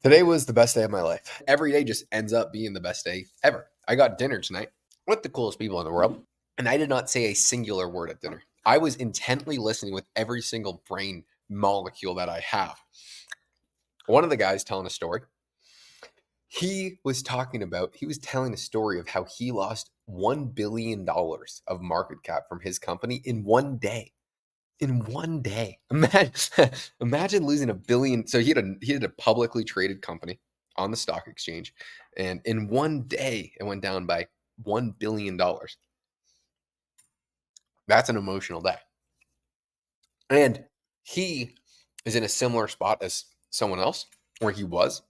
Today was the best day of my life. Every day just ends up being the best day ever. I got dinner tonight with the coolest people in the world, and I did not say a singular word at dinner. I was intently listening with every single brain molecule that I have. One of the guys telling a story, he was telling a story of how he lost $1 billion of market cap from his company in one day. In one day. Imagine losing $1 billion. So he had a publicly traded company on the stock exchange, and in one day it went down by $1 billion. That's an emotional day. And he is in a similar spot as someone else where he was.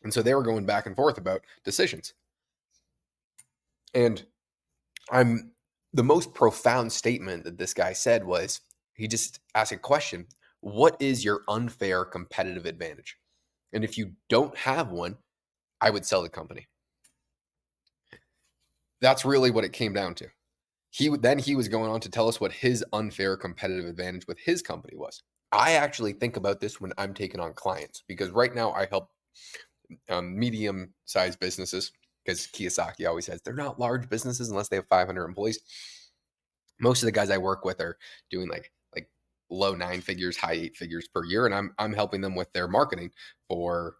And so they were going back and forth about decisions. And the most profound statement that this guy said was, he just asked a question: what is your unfair competitive advantage? And if you don't have one, I would sell the company. That's really what it came down to. He was going on to tell us what his unfair competitive advantage with his company was. I actually think about this when I'm taking on clients, because right now I help medium-sized businesses, because Kiyosaki always says they're not large businesses unless they have 500 employees. Most of the guys I work with are doing like low 9 figures, high 8 figures per year, and I'm helping them with their marketing for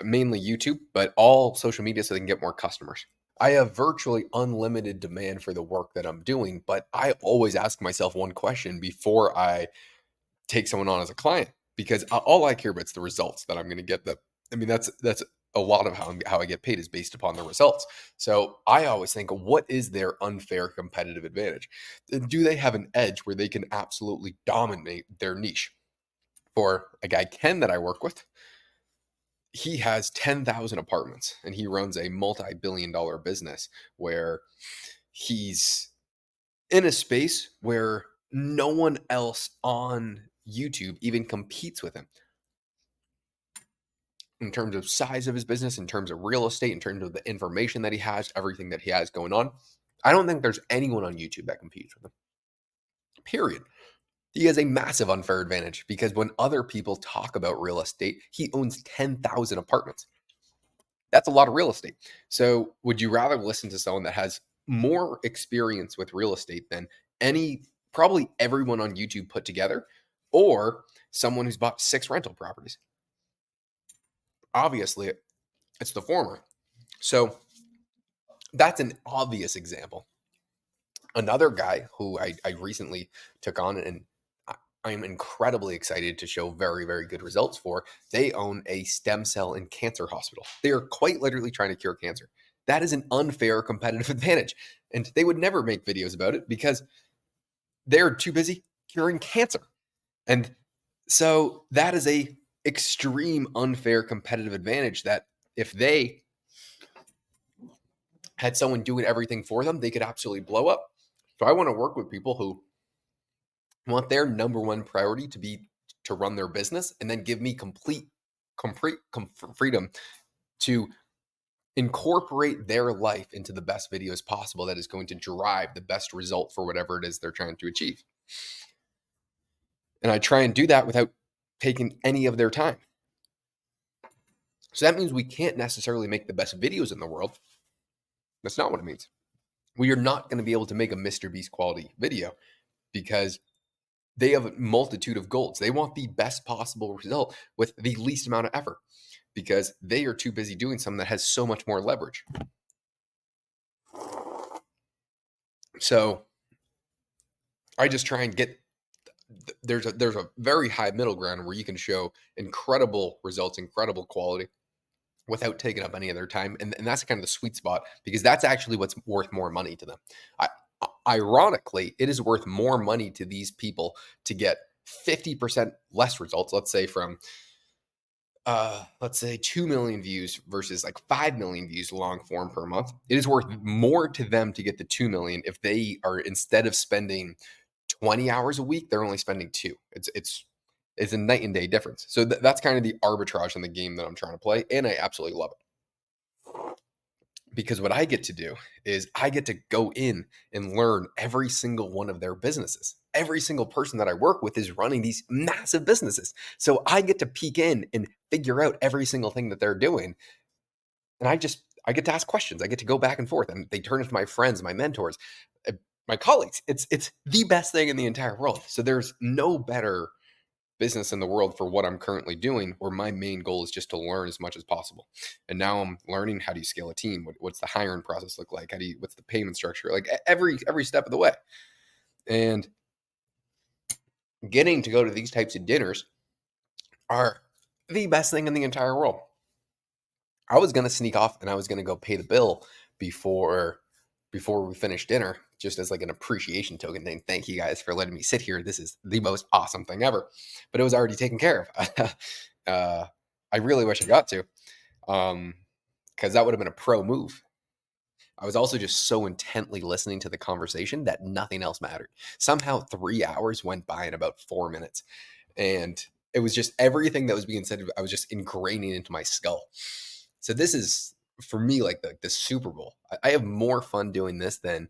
mainly YouTube, but all social media, so they can get more customers. I have virtually unlimited demand for the work that I'm doing, but I always ask myself one question before I take someone on as a client, because all I care about is the results that I'm going to get. That's a lot of how I get paid is based upon the results. So I always think, what is their unfair competitive advantage? Do they have an edge where they can absolutely dominate their niche? For a guy, Ken, that I work with, he has 10,000 apartments and he runs a multi-billion-dollar business where he's in a space where no one else on YouTube even competes with him in terms of size of his business, in terms of real estate, in terms of the information that he has, everything that he has going on. I don't think there's anyone on YouTube that competes with him. Period. He has a massive unfair advantage because when other people talk about real estate, he owns 10,000 apartments. That's a lot of real estate. So would you rather listen to someone that has more experience with real estate than probably everyone on YouTube put together, or someone who's bought 6 rental properties? Obviously, it's the former. So that's an obvious example. Another guy who I recently took on, and I'm incredibly excited to show very, very good results for, they own a stem cell and cancer hospital. They are quite literally trying to cure cancer. That is an unfair competitive advantage. And they would never make videos about it because they're too busy curing cancer. And so that is a extreme unfair competitive advantage that if they had someone doing everything for them, they could absolutely blow up. So I want to work with people who want their number one priority to be to run their business, and then give me complete freedom to incorporate their life into the best videos possible that is going to drive the best result for whatever it is they're trying to achieve. And I try and do that without taking any of their time. So that means we can't necessarily make the best videos in the world. That's not what it means. We are not going to be able to make a Mr. Beast quality video because they have a multitude of goals. They want the best possible result with the least amount of effort because they are too busy doing something that has so much more leverage. So I just try and get, there's a very high middle ground where you can show incredible results, incredible quality without taking up any of their time. And that's kind of the sweet spot, because that's actually what's worth more money to them. Ironically, it is worth more money to these people to get 50% less results, let's say from 2 million views versus like 5 million views long form per month. It is worth more to them to get the 2 million if they are, instead of spending 20 hours a week, they're only spending 2. It's a night and day difference. So that's kind of the arbitrage in the game that I'm trying to play, and I absolutely love it. Because what I get to do is I get to go in and learn every single one of their businesses. Every single person that I work with is running these massive businesses. So I get to peek in and figure out every single thing that they're doing. And I get to ask questions. I get to go back and forth, and they turn into my friends, my mentors, uh, my colleagues. It's the best thing in the entire world. So there's no better business in the world for what I'm currently doing, where my main goal is just to learn as much as possible. And now I'm learning, how do you scale a team? What's the hiring process look like? What's the payment structure? Like every step of the way. And getting to go to these types of dinners are the best thing in the entire world. I was gonna sneak off and I was gonna go pay the bill before we finished dinner, just as like an appreciation token thing. Thank you guys for letting me sit here. This is the most awesome thing ever. But it was already taken care of. I really wish I got to, because that would have been a pro move. I was also just so intently listening to the conversation that nothing else mattered. Somehow 3 hours went by in about 4 minutes. And it was just everything that was being said, I was just ingraining into my skull. So this is for me like the Super Bowl. I have more fun doing this than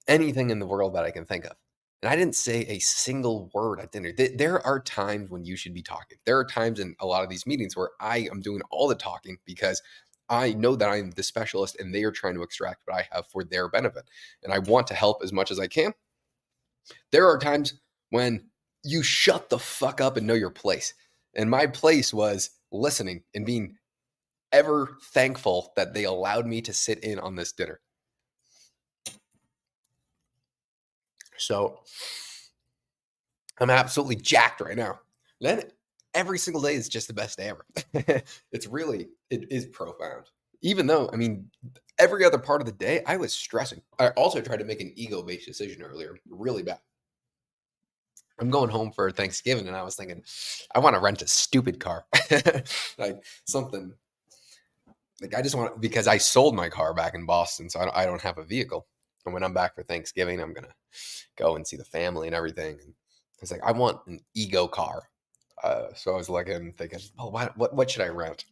anything in the world that I can think of. And I didn't say a single word at dinner. There are times when you should be talking. There are times in a lot of these meetings where I am doing all the talking because I know that I'm the specialist and they are trying to extract what I have for their benefit. And I want to help as much as I can. There are times when you shut the fuck up and know your place. And my place was listening and being ever thankful that they allowed me to sit in on this dinner. So I'm absolutely jacked right now. Then every single day is just the best day ever. It is profound. Even though, I mean, every other part of the day, I was stressing. I also tried to make an ego-based decision earlier, really bad. I'm going home for Thanksgiving, and I was thinking, I want to rent a stupid car, like something. Like I just want, because I sold my car back in Boston, so I don't have a vehicle. And when I'm back for Thanksgiving, I'm gonna go and see the family and everything. And it's like I want an ego car. So I was looking, thinking, oh, what should I rent?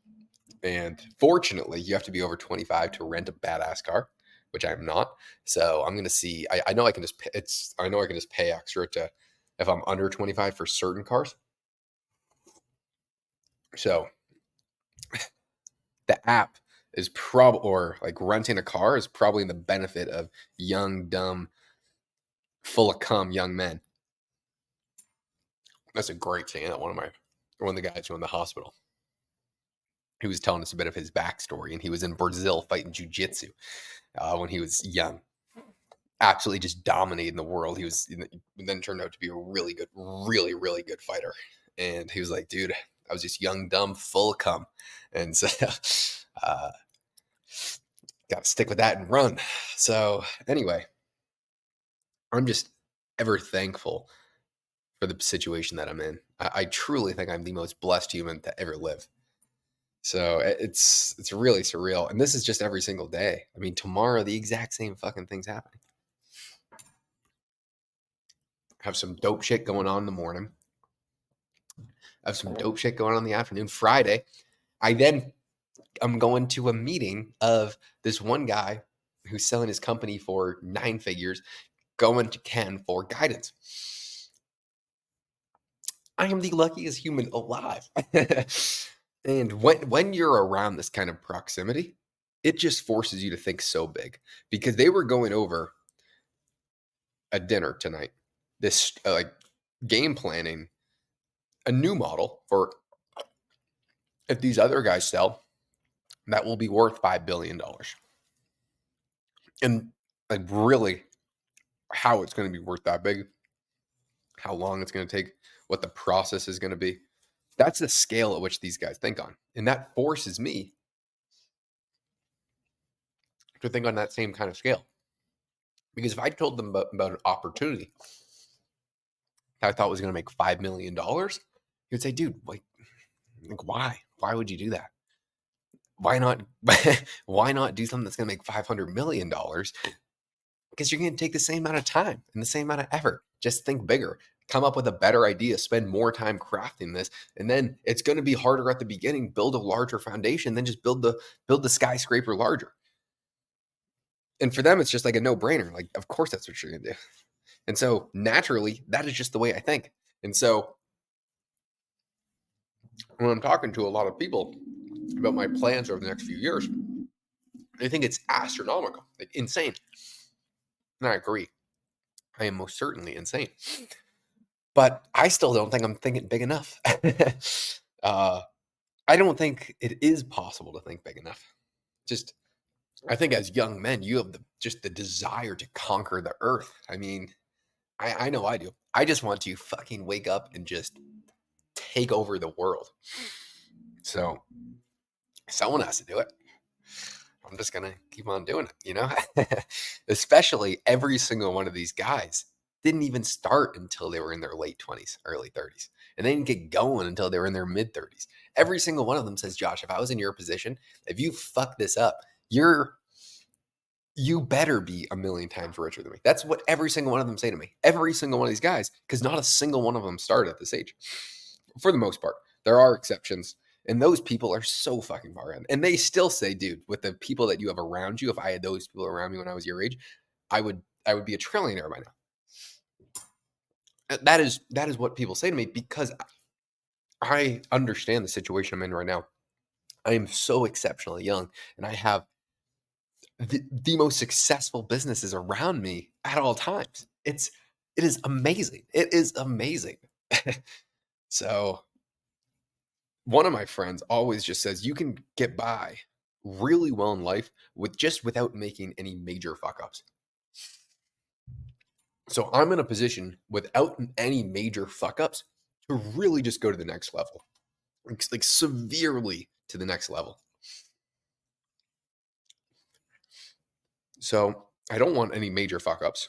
And fortunately, you have to be over 25 to rent a badass car, which I'm not. So I'm gonna see. I know I can just I know I can just pay extra to if I'm under 25 for certain cars. So the app is or like renting a car is probably in the benefit of young, dumb, full of cum young men. That's a great saying. That one of the guys who in the hospital, he was telling us a bit of his backstory, and he was in Brazil fighting jujitsu when he was young. Absolutely just dominating the world. He was then turned out to be a really good, really, really good fighter. And he was like, dude, I was just young, dumb, full of cum. And so got to stick with that and run. So anyway, I'm just ever thankful for the situation that I'm in. I truly think I'm the most blessed human to ever live. So it's really surreal. And this is just every single day. I mean, tomorrow the exact same fucking thing's happening. Have some dope shit going on in the morning. Have some dope shit going on in the afternoon. Friday, I'm going to a meeting of this one guy who's selling his company for 9 figures, going to Ken for guidance. I am the luckiest human alive. And when you're around this kind of proximity, it just forces you to think so big, because they were going over a dinner tonight, this like game planning a new model for if these other guys sell, that will be worth $5 billion. And like really how it's going to be worth that big, how long it's going to take, what the process is going to be. That's the scale at which these guys think on. And that forces me to think on that same kind of scale. Because if I told them about an opportunity that I thought was going to make $5 million, he would say, dude, like why? Why would you do that? Why not? Why not do something that's going to make $500 million? Because you're going to take the same amount of time and the same amount of effort. Just think bigger, come up with a better idea, spend more time crafting this. And then it's going to be harder at the beginning, build a larger foundation, then just build the skyscraper larger. And for them, it's just like a no-brainer. Like, of course, that's what you're going to do. And so naturally, that is just the way I think. And so when I'm talking to a lot of people about my plans over the next few years, they think it's astronomical, like insane. And I agree. I am most certainly insane. But I still don't think I'm thinking big enough. uh, I don't think it is possible to think big enough. Just, I think as young men, you have just the desire to conquer the earth. I mean, I know I do. I just want to fucking wake up and just take over the world. So someone has to do it. I'm just gonna keep on doing it, you know? Especially every single one of these guys didn't even start until they were in their late 20s, early 30s. And they didn't get going until they were in their mid 30s. Every single one of them says, Josh, if I was in your position, if you fuck this up, you better be a million times richer than me. That's what every single one of them say to me. Every single one of these guys, because not a single one of them started at this age. For the most part. There are exceptions. And those people are so fucking far in. And they still say, dude, with the people that you have around you, if I had those people around me when I was your age, I would be a trillionaire by now. That is what people say to me because I understand the situation I'm in right now. I am so exceptionally young and I have the most successful businesses around me at all times. It is amazing. It is amazing. So one of my friends always just says you can get by really well in life without making any major fuck ups. So I'm in a position without any major fuck ups to really just go to the next level, like severely to the next level. So I don't want any major fuck ups.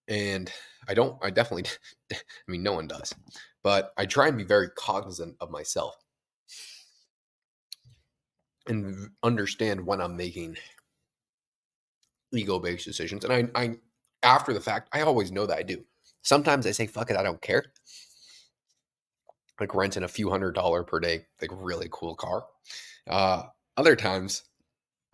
And I definitely, I mean, no one does, but I try and be very cognizant of myself and understand when I'm making ego-based decisions. And I after the fact, I always know that I do. Sometimes I say, fuck it, I don't care. Like renting a few $100 per day, like really cool car. Uh, other times,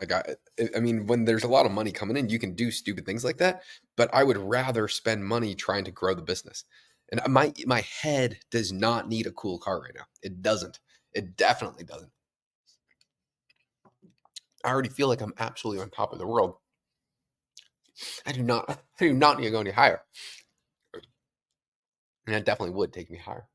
I mean, when there's a lot of money coming in, you can do stupid things like that. But I would rather spend money trying to grow the business. And my head does not need a cool car right now. It doesn't. It definitely doesn't. I already feel like I'm absolutely on top of the world. I do not need to go any higher. And it definitely would take me higher.